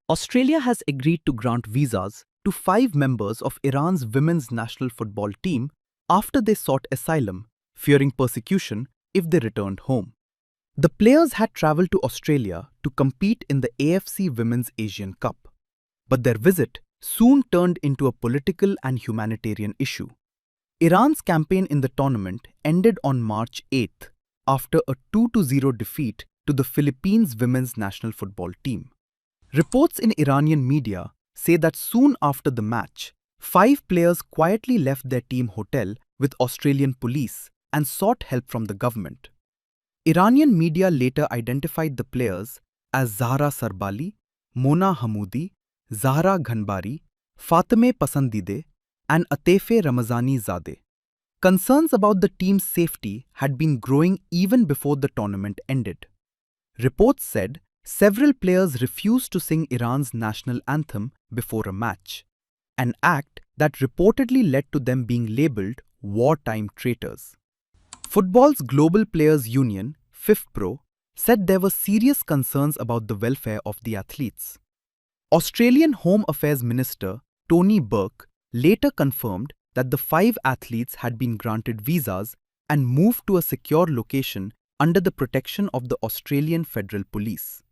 Australia has agreed to grant visas to 5 members of Iran's women's national football team after they sought asylum, fearing persecution if they returned home. The players had travelled to Australia to compete in the AFC Women's Asian Cup, but their visit soon turned into a political and humanitarian issue. Iran's campaign in the tournament ended on March 8th after a 2-0 defeat to the Philippines women's national football team. Reports in Iranian media say that soon after the match, 5 players quietly left their team hotel with Australian police and sought help from the government. Iranian media later identified the players as Zahra Sarbali, Mona Hamoudi, Zahra Ghanbari, Fatime Pasandide, and Atefe Ramazani Zadeh. Concerns about the team's safety had been growing even before the tournament ended. Reports said several players refused to sing Iran's national anthem before a match, an act that reportedly led to them being labelled wartime traitors. Football's Global Players Union, FIFPro, said there were serious concerns about the welfare of the athletes. Australian Home Affairs Minister Tony Burke later confirmed that the 5 athletes had been granted visas and moved to a secure location under the protection of the Australian Federal Police.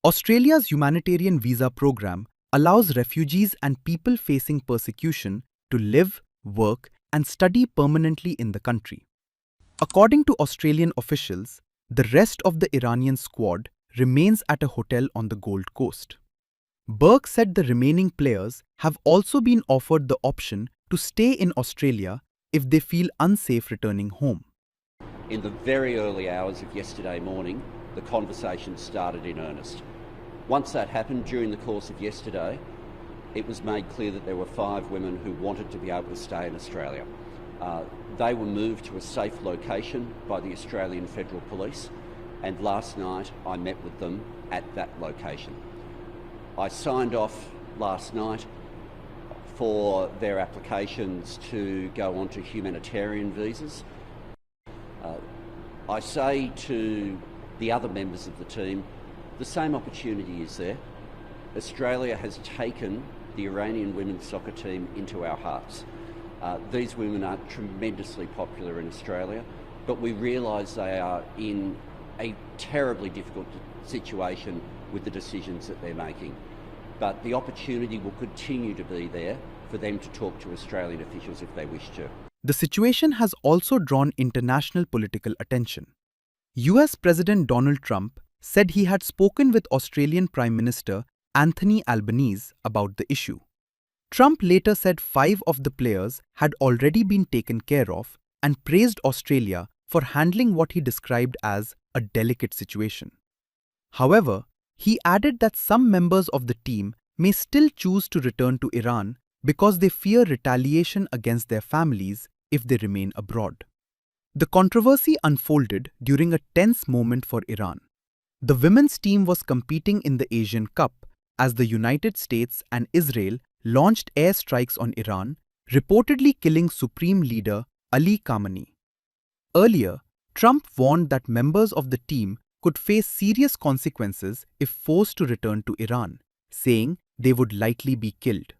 Australia's humanitarian visa program allows refugees and people facing persecution to live, work, and study permanently in the country. According to Australian officials, the rest of the Iranian squad remains at a hotel on the Gold Coast. Burke said the remaining players have also been offered the option to stay in Australia if they feel unsafe returning home. In the very early hours of yesterday morning, the conversation started in earnest. Once that happened during the course of yesterday, it was made clear that there were 5 women who wanted to be able to stay in Australia. They were moved to a safe location by the Australian Federal Police, and last night I met with them at that location. I signed off last night for their applications to go on to humanitarian visas. I say to the other members of the team, the same opportunity is there. Australia has taken the Iranian women's soccer team into our hearts. These women are tremendously popular in Australia, but we realise they are in a terribly difficult situation with the decisions that they're making. But the opportunity will continue to be there for them to talk to Australian officials if they wish to. The situation has also drawn international political attention. US President Donald Trump said he had spoken with Australian Prime Minister Anthony Albanese about the issue. Trump later said 5 of the players had already been taken care of and praised Australia for handling what he described as a delicate situation. However, he added that some members of the team may still choose to return to Iran because they fear retaliation against their families if they remain abroad. The controversy unfolded during a tense moment for Iran. The women's team was competing in the Asian Cup as the United States and Israel launched airstrikes on Iran, reportedly killing Supreme Leader Ali Khamenei. Earlier, Trump warned that members of the team could face serious consequences if forced to return to Iran, saying they would likely be killed.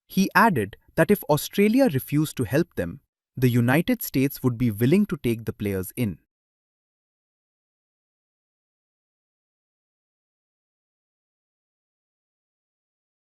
He added that if Australia refused to help them, the United States would be willing to take the players in.